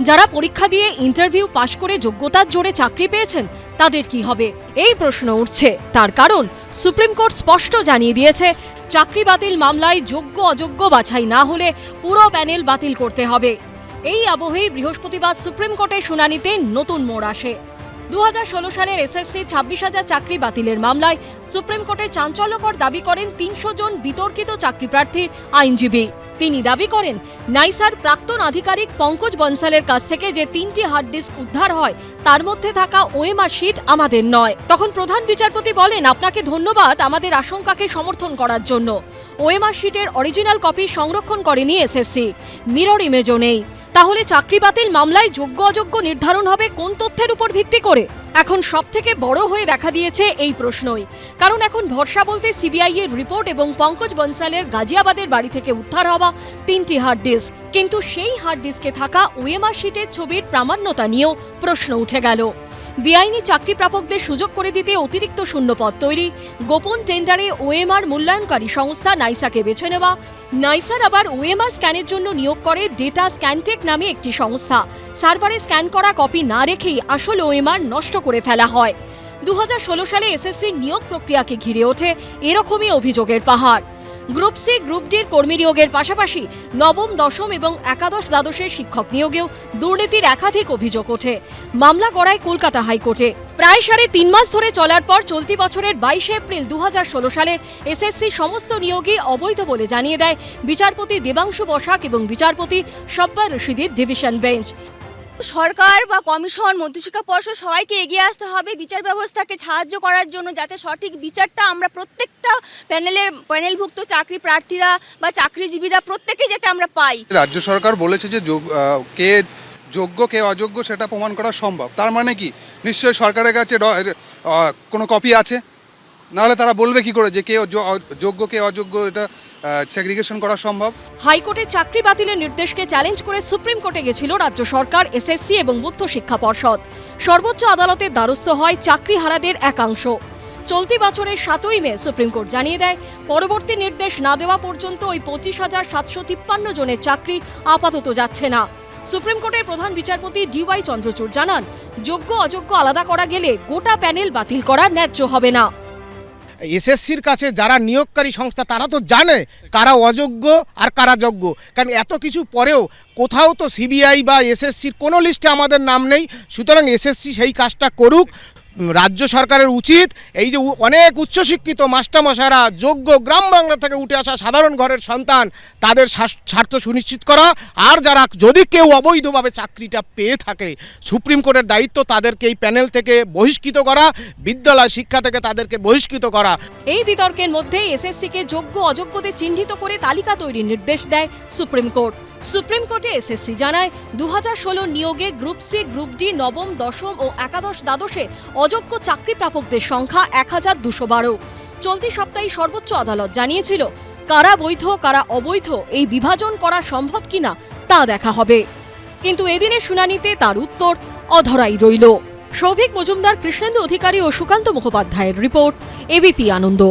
যারা পরীক্ষা দিয়ে ইন্টারভিউ পাশ করে যোগ্যতার জোরে চাকরি পেয়েছেন তাদের কি হবে এই প্রশ্ন উঠছে। তার কারণ সুপ্রিম কোর্ট স্পষ্ট জানিয়ে দিয়েছে, চাকরি বাতিল মামলায় যোগ্য অযোগ্য বাছাই না হলে পুরো প্যানেল বাতিল করতে হবে। এই আবহেই বৃহস্পতিবার সুপ্রিম কোর্টের শুনানিতে নতুন মোড় আসে। 2016 সালের এসএসসি 26,000 চাকরি বাতিলের মামলায় সুপ্রিম কোর্টে চাঞ্চল্যকর দাবি করেন 300 জন বিতর্কিত চাকরি প্রার্থীর আইনজীবী। তিনি দাবি করেন, নাইসার প্রাক্তন আধিকারিক পঙ্কজ বনসালের কাছ থেকে যে 3টি হার্ড ডিস্ক উদ্ধার হয় তার মধ্যে থাকা ওএমআর শিট আমাদের নয়। তখন প্রধান বিচারপতি বলেন, আপনাকে ধন্যবাদ আমাদের আশঙ্কাকে সমর্থন করার জন্য। ওএমআর শিটের অরিজিনাল কপি সংরক্ষণ করেনি এসএসসি, মিরর ইমেজও নেই। তাহলে চাকরি বাতিল মামলায় যোগ্য অযোগ্য নির্ধারণ হবে কোন তথ্যের উপর ভিত্তি করে? এখন সবথেকে বড় হয়ে দেখা দিয়েছে এই প্রশ্নই। কারণ এখন ভরসা বলতে সিবিআই এর রিপোর্ট এবং পঙ্কজ বনসালের গাজিয়াবাদের বাড়ি থেকে উদ্ধার হওয়া 3টি হার্ড ডিস্ক। কিন্তু সেই হার্ড ডিস্কে থাকা ওএমআর শিটের ছবির প্রামাণ্যতা নিয়েও প্রশ্ন উঠে গেল। বেআইনি চাকরি প্রাপকদের সুযোগ করে দিতে অতিরিক্ত শূন্যপদ তৈরি, গোপন টেন্ডারে ওএমআর মূল্যায়নকারী সংস্থা নাইসাকে বেছে নেওয়া, নাইসার আবার ওএমআর স্ক্যানের জন্য নিয়োগ করে ডেটা স্ক্যানটেক নামে একটি সংস্থা। সার্ভারে স্ক্যান করা কপি না রেখেই আসল ওএমআর নষ্ট করে ফেলা হয়। 2016 সালে এসএসসির নিয়োগ প্রক্রিয়াকে ঘিরে ওঠে এরকমই অভিযোগের পাহাড়। গ্রুপ সি, গ্রুপ ডির কর্মী নিয়োগের পাশাপাশি নবম, দশম এবং একাদশ দ্বাদশের শিক্ষক নিয়োগেও দুর্নীতির একাধিক অভিযোগ ওঠে। মামলা গড়ায় কলকাতা হাইকোর্টে। প্রায় 3.5 মাস ধরে চলার পর চলতি বছরের 22 এপ্রিল 2016 সালের এসএসসি সমস্ত নিয়োগই অবৈধ বলে জানিয়ে দেয় বিচারপতি দেবাংশু বসাক এবং বিচারপতি সব্বার রশিদের ডিভিশন বেঞ্চ। সরকার বা কমিশন, মধ্যশিক্ষা পর্ষদ সবাইকে এগিয়ে আসতে হবে বিচার ব্যবস্থাকে সাহায্য করার জন্য, যাতে সঠিক বিচারটা আমরা প্রত্যেকটা প্যানেলভুক্ত চাকরি প্রার্থীরা বা চাকরিজীবীরা প্রত্যেকেই যাতে আমরা পাই। রাজ্য সরকার বলেছে যে কে যোগ্য কে অযোগ্য সেটা প্রমাণ করা সম্ভব। তার মানে কি নিশ্চয়ই সরকারের কাছে কোনো কপি আছে, নাহলে তারা বলবে কি করে যে কে যোগ্য কে অযোগ্য এটা সেগ্রিগেশন করা সম্ভব। হাইকোর্টের চাকরি বাতিলের নির্দেশকে চ্যালেঞ্জ করে সুপ্রিম কোর্টে গেছিল রাজ্য সরকার, এসএসসি এবং মধ্য শিক্ষা পর্ষদ। সর্বোচ্চ আদালতের দ্বারস্থ হয় চাকরিহারাদের একাংশ। চলতি বছরের 7ই মে সুপ্রিম কোর্ট জানিয়ে দেয়, পরবর্তী নির্দেশ না দেওয়া পর্যন্ত ওই 25,753 জনের চাকরি আপাতত যাচ্ছে না। সুপ্রিম কোর্টের প্রধান বিচারপতি ডিওয়াই চন্দ্রচূড় জানান, যোগ্য অযোগ্য আলাদা করা গেলে গোটা প্যানেল বাতিল করা ন্যায্য হবে না। এসএসসির কাছে যারা নিয়োগকারী সংস্থা তারা তো জানে কারা অযোগ্য আর কারা যোগ্য, কারণ এত কিছু পরেও কোথাও তো সিবিআই বা এসএসসির কোনো লিস্টে আমাদের নাম নেই। সুতরাং এসএসসি সেই কাজটা করুক। রাজ্য সরকারের উচিত এই যে অনেক উচ্চশিক্ষিত মাস্টারমশাইরা যোগ্য গ্রাম বাংলা থেকে উঠে আসা সাধারণ ঘরের সন্তান, তাদের স্বার্থ সুনিশ্চিত করা। আর যারা যদি কেউ অবৈধভাবে চাকরিটা পেয়ে থাকে, সুপ্রিম কোর্টের দায়িত্ব তাদেরকে এই প্যানেল থেকে বহিষ্কৃত করা, বিদ্যালয় শিক্ষা থেকে তাদেরকে বহিষ্কৃত করা। এই বিতর্কের মধ্যে এসএসসিকে যোগ্য অযোগ্যদের চিহ্নিত করে তালিকা তৈরির নির্দেশ দেয় সুপ্রিম কোর্ট। সুপ্রিম কোর্টে এসএসসি জানায়, 2016 নিয়োগে গ্রুপ সি, গ্রুপ ডি, নবম, দশম ও একাদশ দ্বাদশে অযোগ্য চাকরি প্রাপকদের সংখ্যা 1212। চলতি সপ্তাহে সর্বোচ্চ আদালত জানিয়েছিল, কারা বৈধ কারা অবৈধ এই বিভাজন করা সম্ভব কিনা তা দেখা হবে। কিন্তু এদিনের শুনানিতে তার উত্তর অধরাই রইল। সৌভিক মজুমদার, কৃষ্ণেন্দু অধিকারী ও সুকান্ত মুখোপাধ্যায়ের রিপোর্ট, এবিপি আনন্দ।